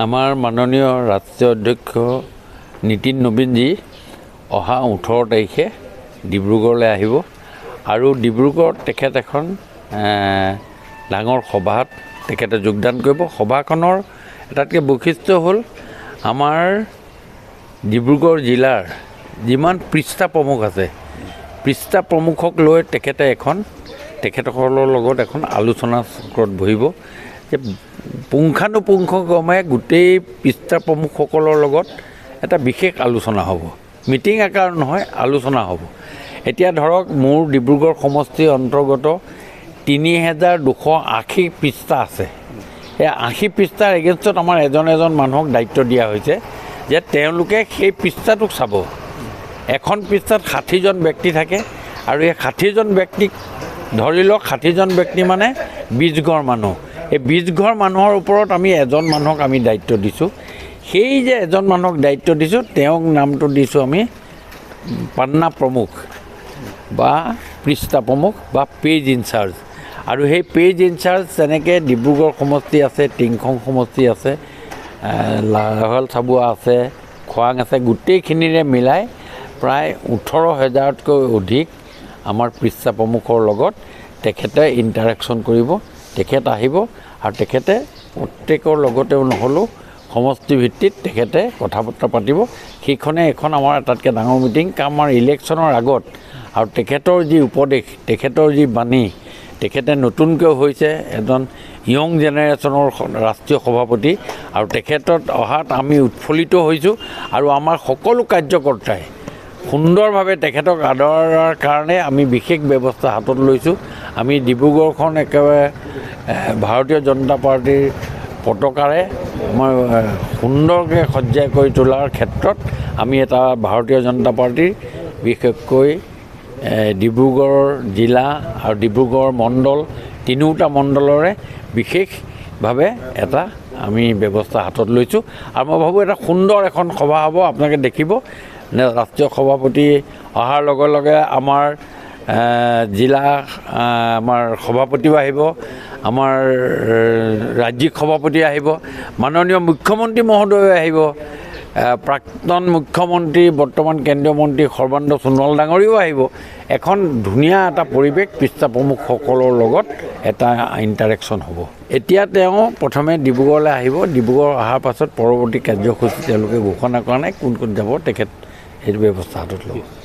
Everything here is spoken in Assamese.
আমাৰ মাননীয় ৰাষ্ট্ৰীয় অধ্যক্ষ নীতিন নবীনজী অহা 18 তাৰিখে ডিব্ৰুগড়লৈ আহিব আৰু ডিব্ৰুগড়ত তেখেত এখন ডাঙৰ সভাত তেখেতে যোগদান কৰিব। সভাখনৰ এটাতকৈ বৈশিষ্ট্য হ'ল আমাৰ ডিব্ৰুগড় জিলাৰ যিমান পৃষ্ঠা প্ৰমুখ আছে, পৃষ্ঠা প্ৰমুখক লৈ তেখেতসকলৰ লগত এখন আলোচনা চক্ৰত বহিব যে পুংখানুপুংখক্ৰমে গোটেই পৃষ্ঠা প্ৰমুখসকলৰ লগত এটা বিশেষ আলোচনা হ'ব। মিটিং আকাৰ নহয়, আলোচনা হ'ব। এতিয়া ধৰক মোৰ ডিব্ৰুগড় সমষ্টিৰ অন্তৰ্গত 3280 পৃষ্ঠা আছে। এই 80 পৃষ্ঠাৰ এগেইনষ্টত আমাৰ এজন মানুহক দায়িত্ব দিয়া হৈছে যে তেওঁলোকে সেই পৃষ্ঠাটোক চাব। এখন পৃষ্ঠাত 60জন ব্যক্তি থাকে আৰু এই 60জন ব্যক্তিক ধৰি লওক 60জন ব্যক্তি মানে 20 ঘৰ মানুহ। এই 20 ঘৰ মানুহৰ ওপৰত আমি এজন মানুহক আমি দায়িত্ব দিছোঁ। সেই যে এজন মানুহক দায়িত্ব দিছোঁ তেওঁক নামটো দিছোঁ আমি পান্না প্ৰমুখ বা পৃষ্ঠা প্ৰমুখ বা পেজ ইনচাৰ্জ। আৰু সেই পেজ ইনচাৰ্জ যেনেকৈ ডিব্ৰুগড় সমষ্টি আছে, টিংখং সমষ্টি আছে, লাহোৱাল চাবুৱা আছে, খোৱাং আছে, গোটেইখিনিৰে মিলাই প্ৰায় 18,000তকৈ অধিক আমাৰ পৃষ্ঠা প্ৰমুখৰ লগত তেখেতে ইণ্টাৰেকশ্যন কৰিব। তেখেত আহিব আৰু তেখেতে প্ৰত্যেকৰ লগতেও নহ'লেও সমষ্টি ভিত্তিত তেখেতে কথা বতৰা পাতিব। সেইখনে এখন আমাৰ আটাইতকৈ ডাঙৰ মিটিং। আমাৰ ইলেকশ্যনৰ আগত আৰু তেখেতৰ যি উপদেশ, তেখেতৰ যি বাণী, তেখেতে নতুনকৈ হৈছে এজন য়ং জেনেৰেশ্যনৰ ৰাষ্ট্ৰীয় সভাপতি আৰু তেখেতত অহাত আমি উৎফুল্লিত হৈছোঁ আৰু আমাৰ সকলো কাৰ্যকৰ্তাই সুন্দৰভাৱে তেখেতক আদৰাৰ কাৰণে আমি বিশেষ ব্যৱস্থা হাতত লৈছোঁ। আমি ডিব্ৰুগড়খন একেবাৰে ভাৰতীয় জনতা পাৰ্টীৰ পতাকাৰে মই সুন্দৰকৈ সজ্জা কৰি তোলাৰ ক্ষেত্ৰত আমি এটা ভাৰতীয় জনতা পাৰ্টীৰ বিশেষকৈ ডিব্ৰুগড় জিলা আৰু ডিব্ৰুগড় মণ্ডল, তিনিওটা মণ্ডলৰে বিশেষভাৱে এটা আমি ব্যৱস্থা হাতত লৈছোঁ। আৰু মই ভাবোঁ এটা সুন্দৰ এখন সভা হ'ব। আপোনালোকে দেখিব ৰাষ্ট্ৰীয় সভাপতি অহাৰ লগে লগে আমাৰ জিলা আমাৰ সভাপতিও আহিব, আমাৰ ৰাজ্যিক সভাপতি আহিব, মাননীয় মুখ্যমন্ত্ৰী মহোদয় আহিব, প্ৰাক্তন মুখ্যমন্ত্ৰী বৰ্তমান কেন্দ্ৰীয় মন্ত্ৰী সৰ্বানন্দ সোণোৱাল ডাঙৰীয়াও আহিব। এখন ধুনীয়া এটা পৰিৱেশ পৃষ্ঠা প্ৰমুখসকলৰ লগত এটা ইণ্টাৰেকশ্যন হ'ব। এতিয়া তেওঁ প্ৰথমে ডিব্ৰুগড়লৈ আহিব। ডিব্ৰুগড় অহাৰ পাছত পৰৱৰ্তী কাৰ্যসূচী তেওঁলোকে ঘোষণা কৰা নাই, কোন যাব তেখেত সেইটো ব্যৱস্থা হাতত ল'ব।